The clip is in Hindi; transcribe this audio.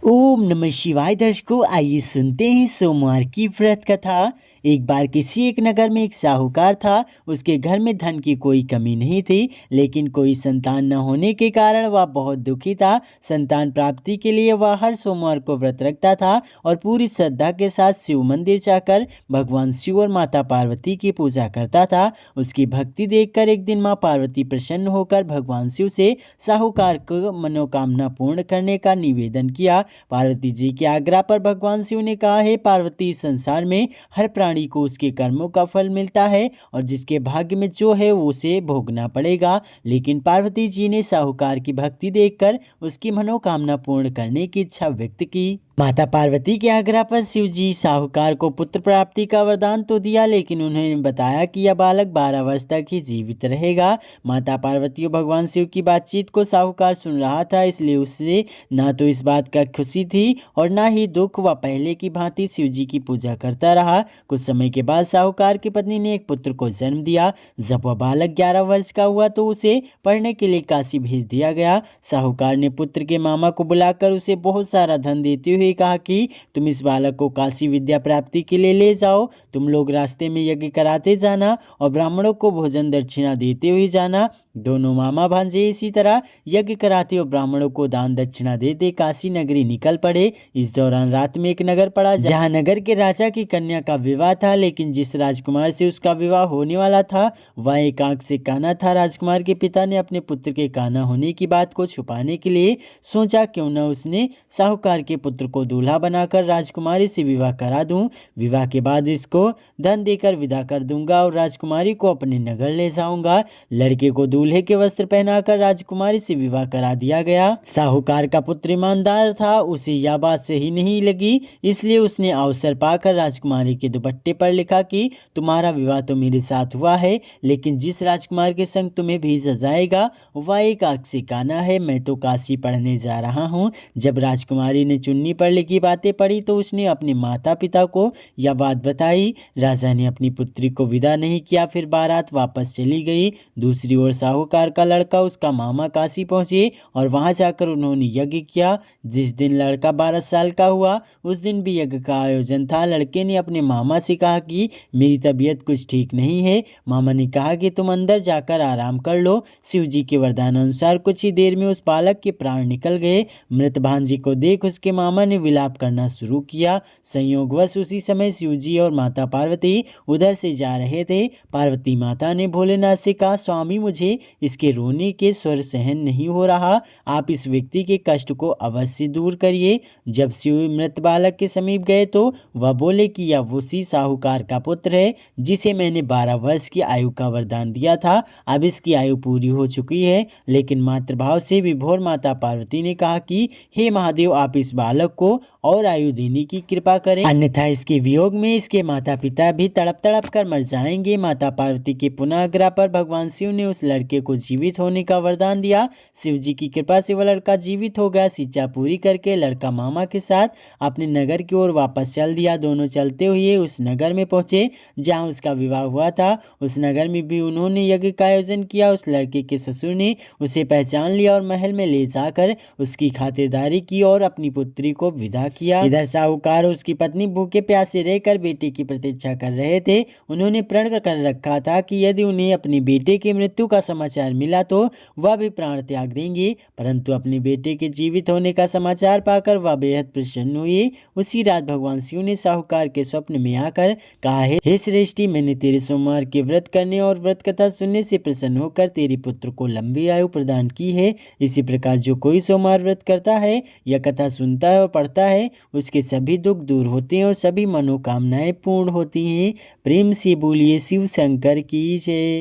ओम नमः शिवाय। दर्शकों, आइए सुनते हैं सोमवार की व्रत कथा। एक बार किसी एक नगर में एक साहूकार था। उसके घर में धन की कोई कमी नहीं थी, लेकिन कोई संतान न होने के कारण वह बहुत दुखी था। संतान प्राप्ति के लिए वह हर सोमवार को व्रत रखता था और पूरी श्रद्धा के साथ शिव मंदिर जाकर भगवान शिव और माता पार्वती की पूजा करता था। उसकी भक्ति देखकर एक दिन माँ पार्वती प्रसन्न होकर भगवान शिव से साहूकार को मनोकामना पूर्ण करने का निवेदन किया। पार्वती जी के आग्रह पर भगवान शिव ने कहा, है पार्वती, इस संसार में हर प्राणी को उसके कर्मों का फल मिलता है और जिसके भाग्य में जो है उसे भोगना पड़ेगा। लेकिन पार्वती जी ने साहूकार की भक्ति देखकर उसकी मनोकामना पूर्ण करने की इच्छा व्यक्त की। माता पार्वती के आग्रह पर शिव जी साहूकार को पुत्र प्राप्ति का वरदान तो दिया, लेकिन उन्होंने बताया कि यह बालक 12 वर्ष तक ही जीवित रहेगा। माता पार्वती और भगवान शिव की बातचीत को साहूकार सुन रहा था, इसलिए उससे ना तो इस बात का खुशी थी और ना ही दुख। वह पहले की भांति शिव जी की पूजा करता रहा। कुछ समय के बाद साहूकार की पत्नी ने एक पुत्र को जन्म दिया। जब वह बालक 11 वर्ष का हुआ तो उसे पढ़ने के लिए काशी भेज दिया गया। साहूकार ने पुत्र के मामा को बुलाकर उसे बहुत सारा धन देते हुए कहा कि तुम इस बालक को काशी विद्या प्राप्ति के लिए ले जाओ। तुम लोग रास्ते में यज्ञ कराते जाना और ब्राह्मणों को भोजन दक्षिणा देते हुए जाना। दोनों मामा भांजे इसी तरह यज्ञ कराते और ब्राह्मणों को दान दक्षिणा देते काशी नगरी निकल पड़े। इस दौरान रात में एक नगर पड़ा जहाँ नगर के राजा की कन्या का विवाह था, लेकिन जिस राजकुमार से उसका विवाह होने वाला था वह एक आंख से काना था। राजकुमार के पिता ने अपने पुत्र के काना होने की बात को छुपाने के लिए सोचा, क्यों न उसने साहूकार के पुत्र को दूल्हा बनाकर राजकुमारी से विवाह करा दूं। विवाह के बाद इसको धन देकर विदा कर दूंगा और राजकुमारी को अपने नगर ले जाऊंगा। लड़के को दूल्हे के वस्त्र पहनाकर राजकुमारी से विवाह करा दिया गया। साहूकार का पुत्र ईमानदार था, उसे यह बात सही नहीं लगी, इसलिए उसने अवसर पाकर राजकुमारी के दुपट्टे पर लिखा कि तुम्हारा विवाह तो मेरे साथ हुआ है, लेकिन जिस राजकुमार के संग तुम्हें भेजा जाएगा वह एक आंख से काना है। मैं तो काशी पढ़ने जा रहा हूँ। जब राजकुमारी ने चुन्नी पर लिखी बातें पढ़ी तो उसने अपने माता पिता को यह बात बताई। राजा ने अपनी पुत्री को विदा नहीं किया, फिर बारात वापस चली गई। दूसरी ओर साहूकार का लड़का उसका मामा काशी पहुंचे और वहां जाकर उन्होंने यज्ञ किया। जिस दिन लड़का 12 साल का हुआ उस दिन भी यज्ञ का आयोजन था। लड़के ने अपने मामा से कहा कि मेरी तबीयत कुछ ठीक नहीं है। मामा ने कहा कि तुम अंदर जाकर आराम कर लो। शिव जी के वरदान अनुसार कुछ ही देर में उस बालक के प्राण निकल गए। मृत भांजी को देख उसके मामा ने विलाप करना शुरू किया। संयोगवश उसी समय शिव जी और माता पार्वती उधर से जा रहे थे। पार्वती माता ने भोलेनाथ से कहा, स्वामी, मुझे इसके रोने के स्वर सहन नहीं हो रहा, आप इस व्यक्ति के कष्ट को अवश्य दूर करिए। जब शिव मृत बालक के समीप गए तो वह बोले कि यह उसी साहूकार का पुत्र है जिसे मैंने 12 वर्ष की आयु का वरदान दिया था। अब इसकी आयु पूरी हो चुकी है। लेकिन मातृभाव से विभोर माता पार्वती ने कहा कि हे महादेव, आप इस बालक को और आयु देने की कृपा करें, अन्यथा इसके वियोग में इसके माता पिता भी तड़प तड़प कर मर जाएंगे। माता पार्वती के पुनः आग्रह पर भगवान शिव ने उस लड़के को जीवित होने का वरदान दिया। शिव जी की कृपा से वह लड़का जीवित हो गया। शिक्षा पूरी करके लड़का मामा के साथ अपने नगर की ओर वापस चल दिया। दोनों चलते हुए उस नगर में पहुंचे जहां उसका विवाह हुआ था। उस नगर में भी उन्होंने यज्ञ का आयोजन किया। उस लड़के के ससुर ने उसे पहचान लिया और महल में ले जाकर उसकी खातिरदारी की और अपनी पुत्री को विदा किया। इधर साहूकार और उसकी पत्नी भूखे प्यासे रहकर बेटे की प्रतीक्षा कर रहे थे। उन्होंने प्रण कर रखा था कि यदि उन्हें अपने बेटे की मृत्यु का समाचार मिला तो वह भी प्राण त्याग देंगे, परंतु अपने बेटे के जीवित होने का समाचार पाकर वह बेहद प्रसन्न हुए। उसी रात भगवान शिव ने साहूकार के स्वप्न में आकर कहा, हे श्रेष्ठी, मैंने तेरे सोमवार के व्रत करने और व्रत कथा सुनने से प्रसन्न होकर तेरे पुत्र को लंबी आयु प्रदान की है। इसी प्रकार जो कोई सोमवार व्रत करता है या कथा सुनता है और पढ़ता है उसके सभी दुख दूर होते हैं और सभी मनोकामनाएं पूर्ण होती हैं। प्रेम से बोलिए शिव शंकर की जय।